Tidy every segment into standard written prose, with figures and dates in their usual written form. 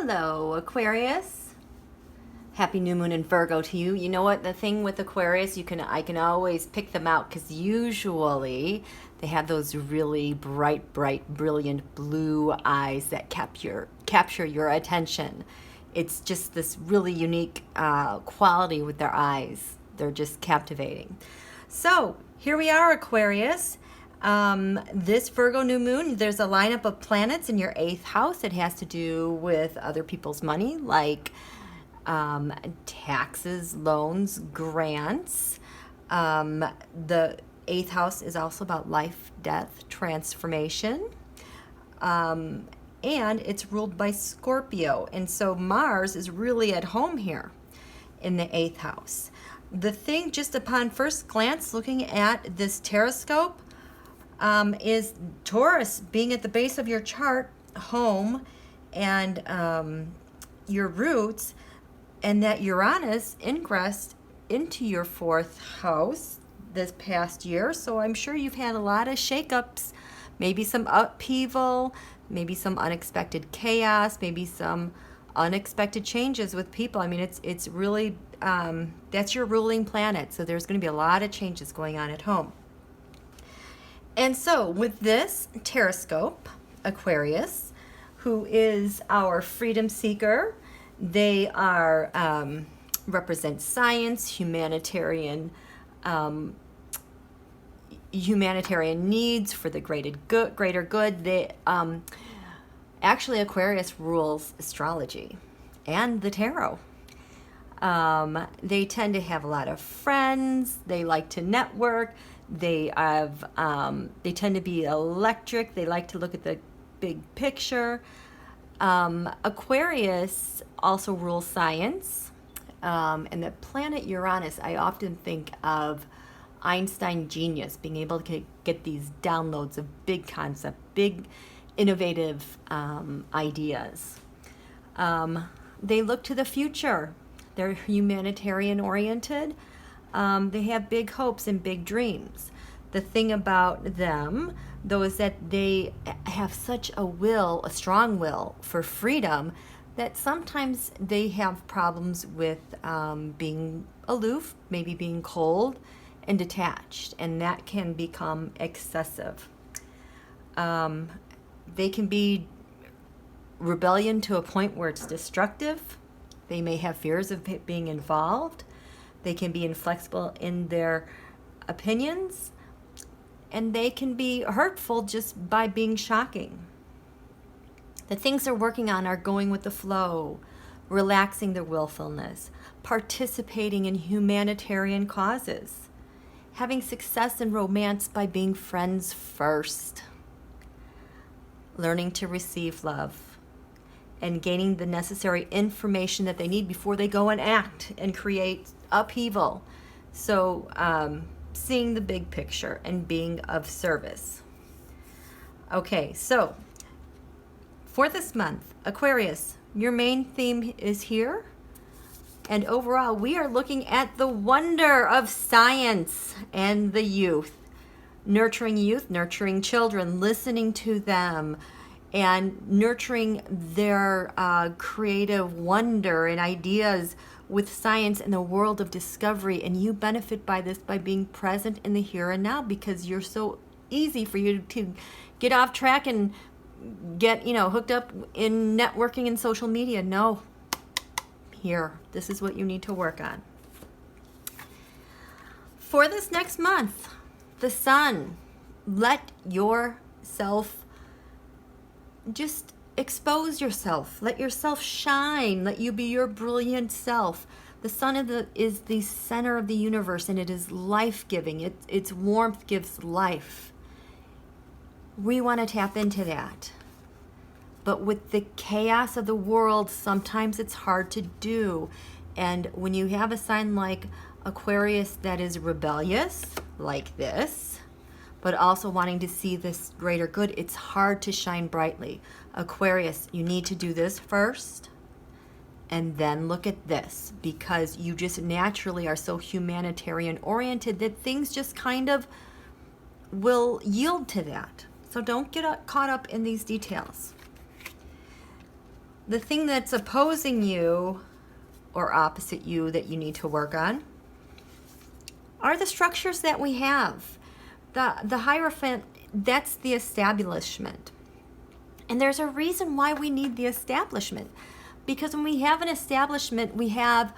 Hello, Aquarius. Happy new moon in Virgo to you. You know what? The thing with Aquarius, I can always pick them out because usually they have those really bright, brilliant blue eyes that capture your attention. It's just this really unique quality with their eyes. They're just captivating. So here we are, Aquarius. This Virgo new moon, there's a lineup of planets in your 8th house. It has to do with other people's money, like taxes, loans, grants. The 8th house is also about life, death, transformation. And it's ruled by Scorpio. And so Mars is really at home here in the 8th house. The thing, just upon first glance, looking at this Tarotstrology, is Taurus being at the base of your chart, home, and your roots, and that Uranus ingressed into your 4th house this past year. So I'm sure you've had a lot of shakeups, maybe some upheaval, maybe some unexpected chaos, maybe some unexpected changes with people. I mean, it's really, that's your ruling planet. So there's going to be a lot of changes going on at home. And so with this Taroscope, Aquarius, who is our freedom seeker, they are represent science, humanitarian needs for the greater good. They actually, Aquarius rules astrology and the tarot. They tend to have a lot of friends. They like to network. They tend to be electric. They like to look at the big picture. Aquarius also rules science. And the planet Uranus, I often think of Einstein genius, being able to get these downloads of big concept, big innovative ideas. They look to the future. They're humanitarian oriented. They have big hopes and big dreams. The thing about them, though, is that they have such a strong will for freedom, that sometimes they have problems with being aloof, maybe being cold and detached, and that can become excessive. They can be rebellion to a point where it's destructive. They may have fears of being involved. They can be inflexible in their opinions, and they can be hurtful just by being shocking. The things they're working on are going with the flow, relaxing their willfulness, participating in humanitarian causes, having success in romance by being friends first, learning to receive love, and gaining the necessary information that they need before they go and act and create upheaval. So seeing the big picture and being of service. Okay, so for this month, Aquarius, your main theme is here. And overall, we are looking at the wonder of science and the youth, nurturing children, listening to them, and nurturing their creative wonder and ideas with science in the world of discovery. And you benefit by this by being present in the here and now, because you're so easy for you to get off track and get hooked up in networking and social media. No, here, this is what you need to work on. For this next month, the sun, let yourself just expose yourself. Let yourself shine. Let you be your brilliant self. The sun is the center of the universe, and it is life-giving. Its warmth gives life. We want to tap into that. But with the chaos of the world, sometimes it's hard to do. And when you have a sign like Aquarius that is rebellious, like this, but also wanting to see this greater good, it's hard to shine brightly. Aquarius, you need to do this first and then look at this, because you just naturally are so humanitarian oriented that things just kind of will yield to that. So don't get caught up in these details. the thing that's opposing you or opposite you that you need to work on are the structures that we have. The Hierophant, that's the establishment. And there's a reason why we need the establishment. Because when we have an establishment, we have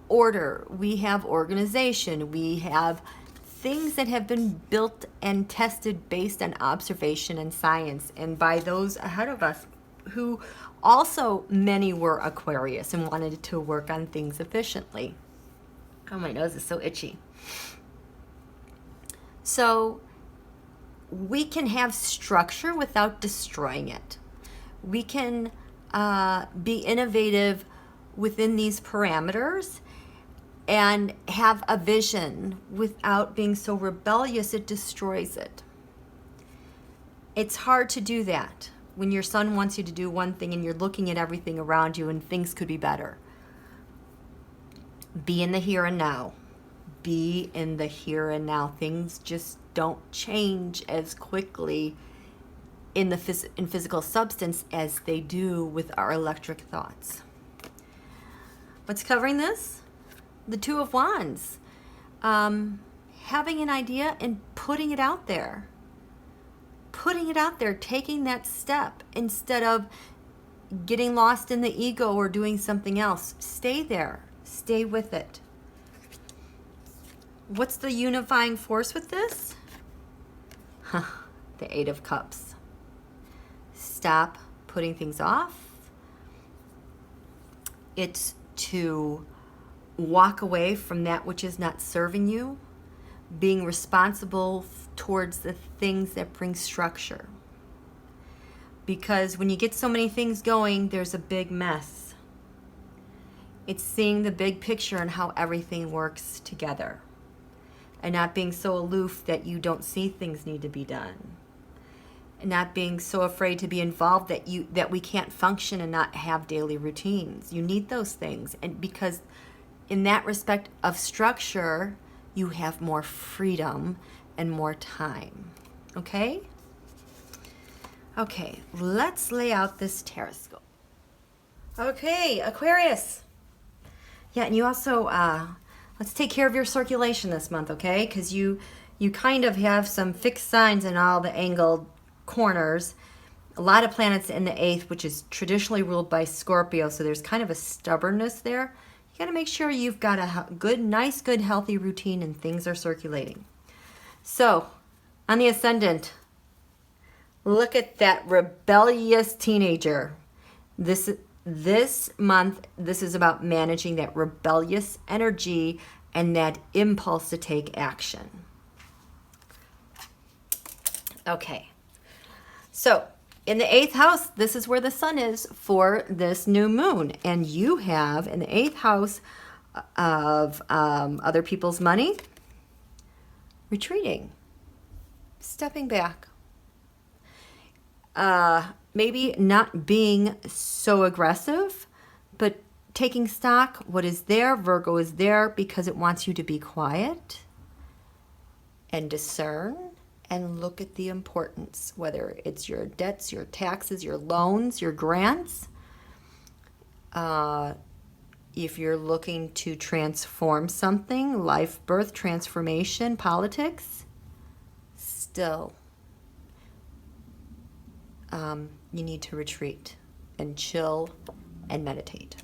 order, we have organization, we have things that have been built and tested based on observation and science, and by those ahead of us who also, many were Aquarius and wanted to work on things efficiently. Oh, my nose is so itchy. So we can have structure without destroying it. We can be innovative within these parameters and have a vision without being so rebellious it destroys it. It's hard to do that when your son wants you to do one thing and you're looking at everything around you and things could be better. Be in the here and now. Be in the here and now. Things just don't change as quickly in physical substance as they do with our electric thoughts. What's covering this? The Two of Wands. Having an idea and putting it out there. Putting it out there, taking that step instead of getting lost in the ego or doing something else. Stay there. Stay with it. What's the unifying force with this? The Eight of Cups. Stop putting things off. It's to walk away from that which is not serving you, being responsible towards the things that bring structure. Because when you get so many things going, there's a big mess. It's seeing the big picture and how everything works together, and not being so aloof that you don't see things need to be done, and not being so afraid to be involved that we can't function and not have daily routines. You need those things, and because in that respect of structure, you have more freedom and more time. Okay? Okay, let's lay out this Tarotstrology. Okay, Aquarius. Yeah, and you also, let's take care of your circulation this month, okay? Because you kind of have some fixed signs in all the angled corners. A lot of planets in the 8th, which is traditionally ruled by Scorpio, so there's kind of a stubbornness there. You got to make sure you've got a nice, good, healthy routine and things are circulating. So, on the ascendant, look at that rebellious teenager. This month, this is about managing that rebellious energy and that impulse to take action. Okay. So, in the 8th house, this is where the sun is for this new moon. And you have, in the 8th house of other people's money, retreating, stepping back. Maybe not being so aggressive, but taking stock. What is there? Virgo is there because it wants you to be quiet and discern and look at the importance, whether it's your debts, your taxes, your loans, your grants. If you're looking to transform something, life, birth, transformation, politics, still, you need to retreat and chill and meditate.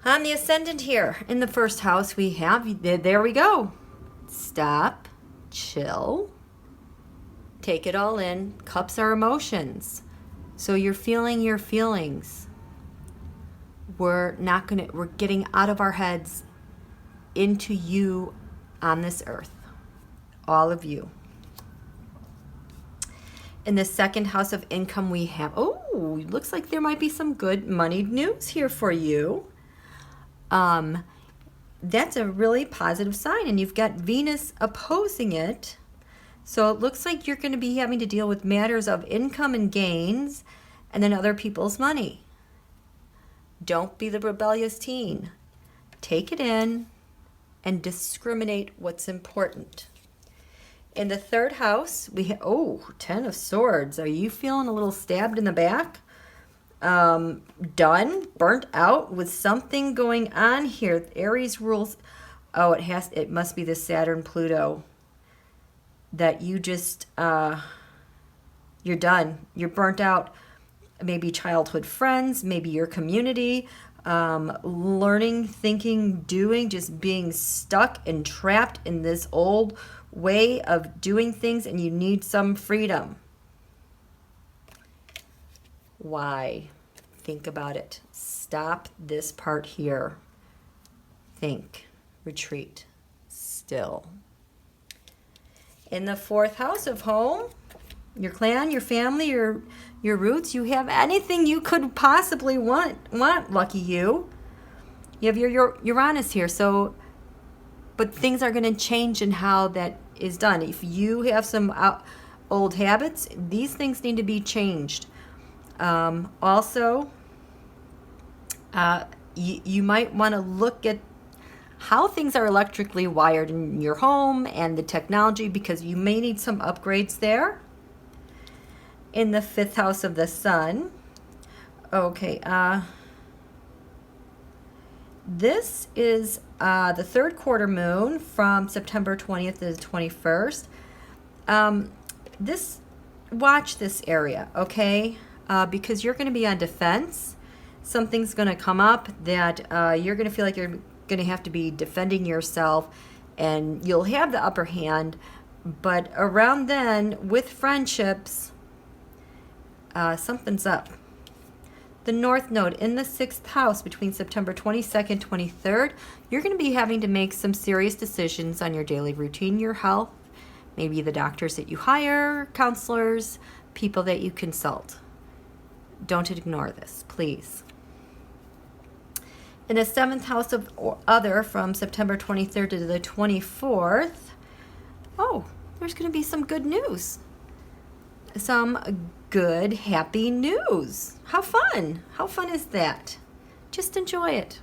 On the ascendant here, in the 1st house, we have, there we go. Stop, chill, take it all in. Cups are emotions. So you're feeling your feelings. We're getting out of our heads into you on this earth. All of you. In the 2nd house of income, we have, looks like there might be some good moneyed news here for you. That's a really positive sign, and you've got Venus opposing it. So it looks like you're going to be having to deal with matters of income and gains and then other people's money. Don't be the rebellious teen. Take it in and discriminate what's important. In the 3rd house, we have, 10 of Swords. Are you feeling a little stabbed in the back? done, burnt out with something going on here. Aries rules. Oh, it must be the Saturn Pluto that you just you're done. You're burnt out. Maybe childhood friends, maybe your community, learning, thinking, doing, just being stuck and trapped in this old way of doing things, and you need some freedom. Why? Think about it. Stop this part here. Think. Retreat. Still. In the 4th house of home, your clan, your family, your roots, you have anything you could possibly want, lucky you. You have your Uranus here, so, but things are going to change in how that is done. If you have some old habits, these things need to be changed. Also, you might want to look at how things are electrically wired in your home and the technology, because you may need some upgrades there. In the 5th house of the sun. Okay, this is the 3rd quarter moon from September 20th to the 21st. Watch this area, okay? Because you're going to be on defense. Something's going to come up that you're going to feel like you're going to have to be defending yourself, and you'll have the upper hand. But around then, with friendships, something's up. The North Node in the 6th house between September 22nd, 23rd, you're going to be having to make some serious decisions on your daily routine, your health, maybe the doctors that you hire, counselors, people that you consult. Don't ignore this, please. In the 7th house of other from September 23rd to the 24th, there's going to be some good news. Some good, happy news. How fun. How fun is that? Just enjoy it.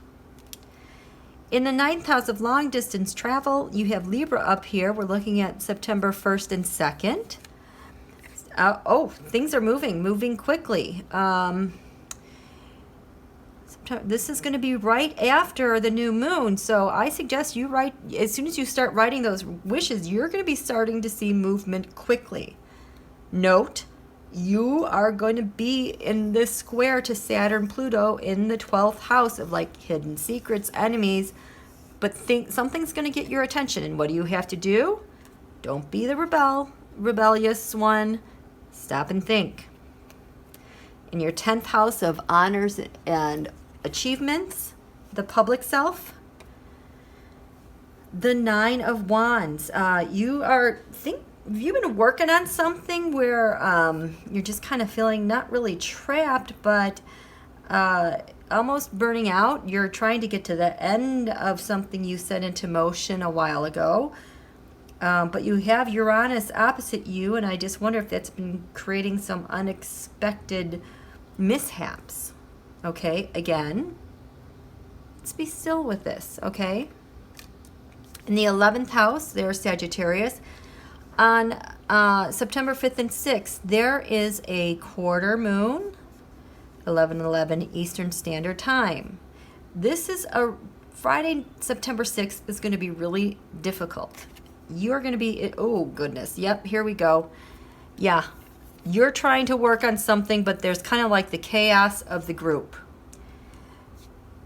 In the 9th house of long distance travel, you have Libra up here. We're looking at September 1st and 2nd. Things are moving quickly. This is going to be right after the new moon, so I suggest you write, as soon as you start writing those wishes, you're going to be starting to see movement quickly. Note, you are going to be in this square to Saturn Pluto in the 12th house of like hidden secrets, enemies, but something's going to get your attention, and what do you have to do? Don't be the rebellious one. Stop and think. In your 10th house of honors and achievements, the public self, the 9 of Wands. You've been working on something where you're just kind of feeling not really trapped, but almost burning out. You're trying to get to the end of something you set into motion a while ago. But you have Uranus opposite you, and I just wonder if that's been creating some unexpected mishaps. Okay, again, let's be still with this, okay? In the 11th house, there's Sagittarius. On September 5th and 6th, there is a quarter moon, 11:11 Eastern Standard Time. This is a Friday, September 6th is going to be really difficult. You're going to be, oh goodness, yep, here we go. Yeah, you're trying to work on something, but there's kind of like the chaos of the group.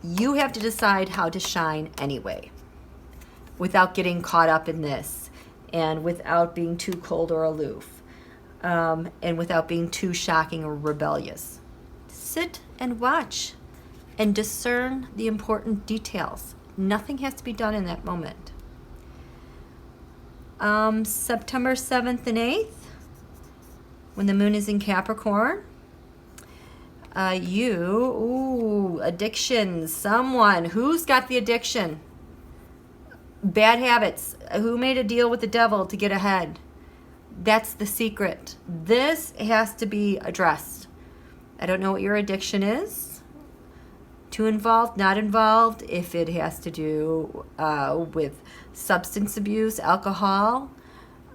You have to decide how to shine anyway, without getting caught up in this, and without being too cold or aloof, and without being too shocking or rebellious. Sit and watch and discern the important details. Nothing has to be done in that moment. September 7th and 8th, when the moon is in Capricorn, addictions. Someone who's got the addiction, bad habits, who made a deal with the devil to get ahead. That's the secret. This has to be addressed. I don't know what your addiction is. Too involved, not involved. If it has to do with substance abuse, alcohol,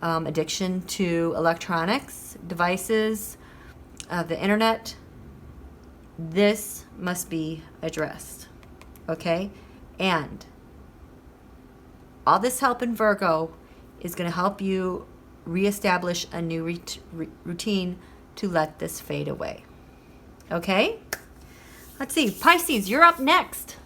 addiction to electronics, devices, the internet, This must be addressed, okay? And all this help in Virgo is going to help you reestablish a new routine to let this fade away. Okay? Let's see. Pisces, you're up next.